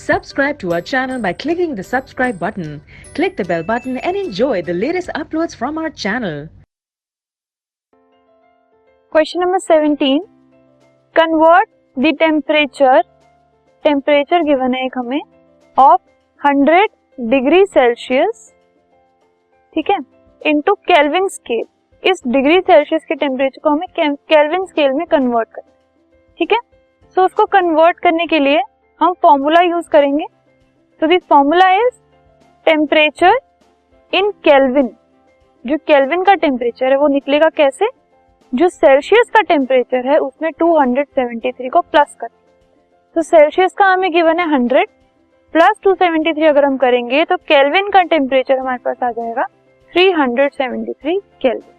Subscribe to our channel by clicking the subscribe button. Click the bell button and enjoy the latest uploads from our channel. Question number 17. Convert the temperature given है एक हमें of 100 degree Celsius, ठीक है, into kelvin scale. इस degree Celsius के temperature को हमें kelvin scale में कन्वर्ट करना है, ठीक है. सो उसको कन्वर्ट करने के लिए हम फॉर्मूला यूज करेंगे. तो this formula is temperature in kelvin. जो केल्विन का टेम्परेचर है वो निकलेगा कैसे, जो सेल्सियस का टेम्परेचर है उसमें 273 को प्लस कर. तो सेल्सियस का हमें गिवन है 100 प्लस 273 अगर हम करेंगे तो केल्विन का टेम्परेचर हमारे पास आ जाएगा 373 केल्विन.